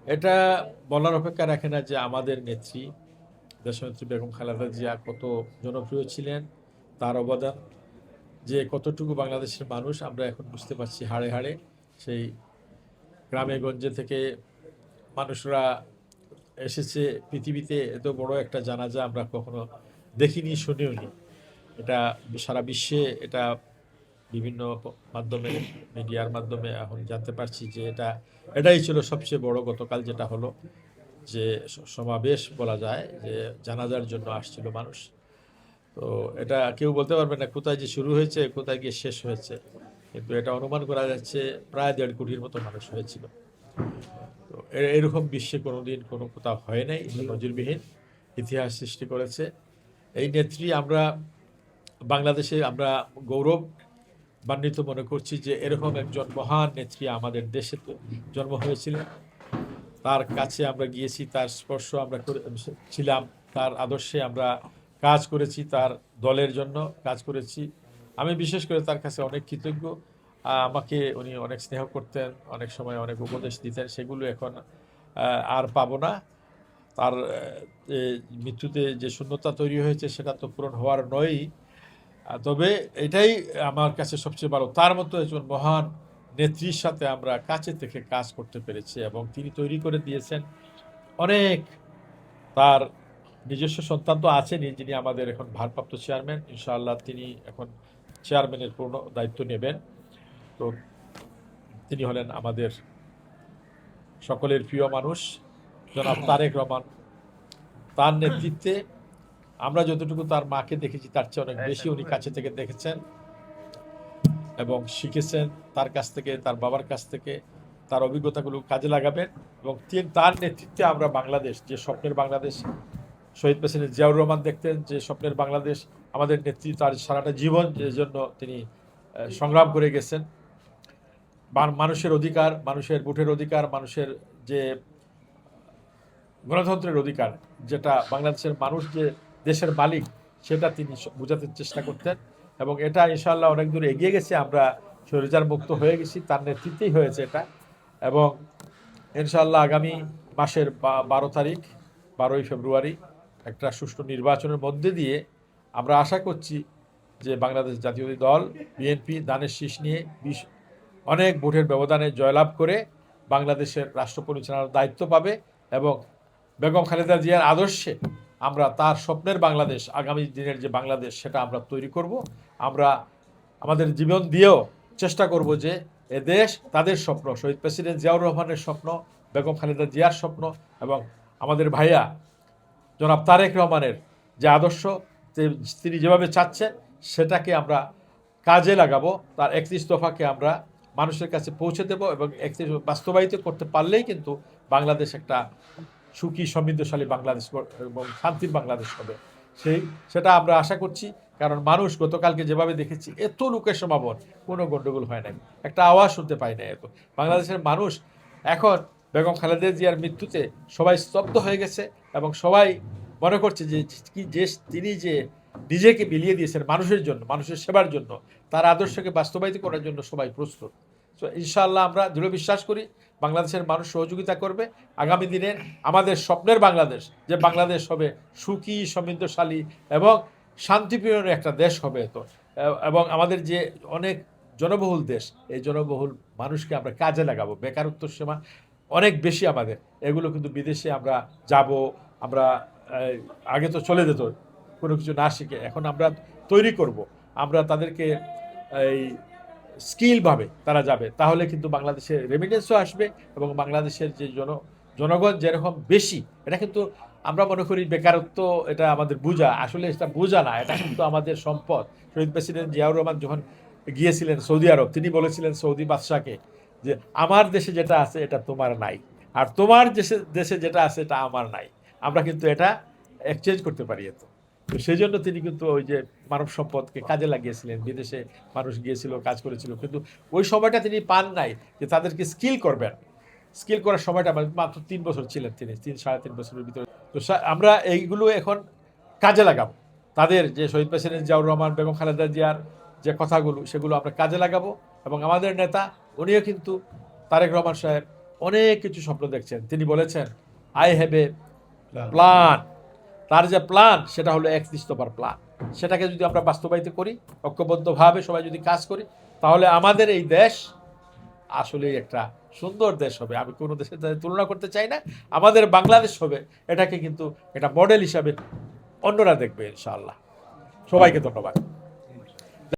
এটা বলার অপেক্ষা রাখে না যে আমাদের নেত্রী দেশনেত্রী বেগম খালেদা জিয়া কত জনপ্রিয় ছিলেন, তার অবদান যে কতটুকু বাংলাদেশের মানুষ আমরা এখন বুঝতে পারছি হাড়ে হাড়ে। সেই গ্রামে গঞ্জে থেকে মানুষরা এসেছে, পৃথিবীতে এত বড় একটা জানাজা আমরা কখনো দেখিনি, শুনিও নি। এটা সারা বিশ্বে এটা বিভিন্ন মাধ্যমে, মিডিয়ার মাধ্যমে এখন জানতে পারছি যে এটাই ছিল সবচেয়ে বড় গতকাল যেটা হলো, যে সমাবেশ বলা যায়, যে জানাজার জন্য আসছিল মানুষ। তো এটা কেউ বলতে পারবে না কোথায় যে শুরু হয়েছে কোথায় গিয়ে শেষ হয়েছে, কিন্তু এটা অনুমান করা যাচ্ছে প্রায় 1.5 কোটির মতো মানুষ হয়েছিল। তো এরকম বিশ্বে কোনোদিন কোনো কোথাও হয় নাই, নজিরবিহীন ইতিহাস সৃষ্টি করেছে এই নেত্রী। আমরা বাংলাদেশে আমরা গৌরবান্বিত মনে করছি যে এরকম একজন মহান নেত্রী আমাদের দেশে জন্ম হয়েছিলেন। তার কাছে আমরা গিয়েছি, তার স্পর্শ আমরা ছিলাম, তার আদর্শে আমরা কাজ করেছি, তার দলের জন্য কাজ করেছি। আমি বিশেষ করে তার কাছে অনেক কৃতজ্ঞ। আমাকে উনি অনেক স্নেহ করতেন, অনেক সময় অনেক উপদেশ দিতেন, সেগুলো এখন আর পাবো না। তার মৃত্যুতে যে শূন্যতা তৈরি হয়েছে সেটা তো পূরণ হওয়ার নয়ই। তবে এটাই আমার কাছে সবচেয়ে ভালো, তার মতো একজন মহান নেত্রীর সাথে আমরা কাছে থেকে কাজ করতে পেরেছি, এবং তিনি তৈরি করে দিয়েছেন অনেক। তার নিজস্ব সন্তান তো আছেনই, যিনি আমাদের এখন ভারপ্রাপ্ত চেয়ারম্যান, ইনশাআল্লাহ তিনি এখন চেয়ারম্যানের পূর্ণ দায়িত্ব নেবেন। তো তিনি হলেন আমাদের সকলের প্রিয় মানুষ জনাব তারেক রহমান। তার নেতৃত্বে আমরা যতটুকু তার মাকে দেখেছি তার চেয়ে অনেক বেশি উনি কাছে থেকে দেখেছেন এবং শিখেছেন তার কাছ থেকে, তার বাবার কাছ থেকে। তার অভিজ্ঞতাগুলো কাজে লাগাবেন, এবং তার নেতৃত্বে আমরা বাংলাদেশ, যে স্বপ্নের বাংলাদেশ শহীদ প্রেসিডেন্ট জিয়াউর রহমান দেখতেন, যে স্বপ্নের বাংলাদেশ আমাদের নেত্রী তার সারাটা জীবন যে জন্য তিনি সংগ্রাম করে গেছেন। মানুষের অধিকার, মানুষের ভোটের অধিকার, মানুষের যে গণতন্ত্রের অধিকার, যেটা বাংলাদেশের মানুষ যে দেশের মালিক, সেটা তিনি বোঝাতে চেষ্টা করতেন, এবং এটা ইনশাআল্লাহ অনেক দূর এগিয়ে গেছে। আমরা স্বৈরাচার মুক্ত হয়ে গেছি, তার নেতৃত্বেই হয়েছে এটা। এবং ইনশাআল্লাহ আগামী মাসের 12 তারিখ, 12ই ফেব্রুয়ারি একটা সুষ্ঠু নির্বাচনের মধ্যে দিয়ে আমরা আশা করছি যে বাংলাদেশ জাতীয় দল বিএনপি ধানের শীষ নিয়ে অনেক ভোটের ব্যবধানে জয়লাভ করে বাংলাদেশের রাষ্ট্র পরিচালনার দায়িত্ব পাবে, এবং বেগম খালেদা জিয়ার আদর্শে আমরা তার স্বপ্নের বাংলাদেশ, আগামী দিনের যে বাংলাদেশ, সেটা আমরা তৈরি করব। আমরা আমাদের জীবন দিয়েও চেষ্টা করব যে এ দেশ তাদের স্বপ্ন, শহীদ প্রেসিডেন্ট জিয়াউর রহমানের স্বপ্ন, বেগম খালেদা জিয়ার স্বপ্ন, এবং আমাদের ভাইয়া জনাব তারেক রহমানের যে আদর্শ, তিনি যেভাবে চাচ্ছেন সেটাকে আমরা কাজে লাগাবো। তার 31 দফাকে আমরা মানুষের কাছে পৌঁছে দেব, এবং 31 বাস্তবায়িত করতে পারলেই কিন্তু বাংলাদেশ একটা সুখী সমৃদ্ধশালী বাংলাদেশ এবং শান্তির বাংলাদেশ হবে। সেটা আমরা আশা করছি। কারণ মানুষ গতকালকে যেভাবে দেখেছি, এত লোকের সমাগম, কোনো গণ্ডগোল হয় নাই, একটা আওয়াজ শুনতে পাই না। এত বাংলাদেশের মানুষ এখন বেগম খালেদা জিয়ার মৃত্যুতে সবাই স্তব্ধ হয়ে গেছে, এবং সবাই মনে করছে যে তিনি যে নিজেকে বিলিয়ে দিয়েছেন মানুষের জন্য, মানুষের সেবার জন্য, তার আদর্শকে বাস্তবায়িত করার জন্য সবাই প্রস্তুত। তো ইনশাআল্লাহ আমরা দৃঢ় বিশ্বাস করি বাংলাদেশের মানুষ সহযোগিতা করবে। আগামী দিনে আমাদের স্বপ্নের বাংলাদেশ, যে বাংলাদেশ হবে সুখী সমৃদ্ধশালী এবং শান্তিপ্রিয় একটা দেশ হবে। তো এবং আমাদের যে অনেক জনবহুল দেশ, এই জনবহুল মানুষকে আমরা কাজে লাগাবো। বেকারত্ব সীমা অনেক বেশি আমাদের, এগুলো কিন্তু বিদেশে আমরা যাব, আমরা আগে তো চলে যেত কোনো কিছু না শিখে, এখন আমরা তৈরি করব, আমরা তাদেরকে এই স্কিলভাবে তারা যাবে, তাহলে কিন্তু বাংলাদেশে রেমিটেন্সও আসবে, এবং বাংলাদেশের যে জনগণ যেরকম বেশি, এটা কিন্তু আমরা মনে করি বেকারত্ব এটা আমাদের বোঝা, আসলে এটা বোঝা না, এটা কিন্তু আমাদের সম্পদ। শহীদ প্রেসিডেন্ট জিয়াউর রহমান যখন গিয়েছিলেন সৌদি আরব, তিনি বলেছিলেন সৌদি বাদশাকে যে আমার দেশে যেটা আছে এটা তোমার নাই, আর তোমার দেশে যেটা আছে এটা আমার নাই, আমরা কিন্তু এটা এক্সচেঞ্জ করতে পারি। এত তো সেই জন্য তিনি কিন্তু ওই যে মানব সম্পদকে কাজে লাগিয়েছিলেন, বিদেশে মানুষ গিয়েছিল, কাজ করেছিল, কিন্তু ওই সময়টা তিনি পান নাই যে তাদেরকে স্কিল করবেন। স্কিল করার সময়টা মাত্র 3 বছর ছিলেন তিনি, 3-3.5 বছরের ভিতরে। তো আমরা এইগুলো এখন কাজে লাগাবো, তাদের যে শহীদ প্রেসিডেন্ট জিয়াউর রহমান, বেগম খালেদা জিয়ার যে কথাগুলো, সেগুলো আমরা কাজে লাগাবো। এবং আমাদের নেতা উনিও কিন্তু, তারেক রহমান সাহেব, অনেক কিছু স্বপ্ন দেখছেন। তিনি বলেছেন আই হ্যাভ এ প্ল্যান। তার যে প্ল্যান সেটা হলো 31 দফার প্ল্যান। সেটাকে যদি আমরা বাস্তবায়িত করি, ঐক্যবদ্ধভাবে সবাই যদি কাজ করি, তাহলে আমাদের এই দেশ আসলেই একটা সুন্দর দেশ হবে। আমি কোনো দেশের সাথে তুলনা করতে চাই না, আমাদের বাংলাদেশ হবে, এটাকে কিন্তু এটা মডেল হিসাবে অন্যরা দেখবে ইনশাআল্লাহ। সবাইকে ধন্যবাদ।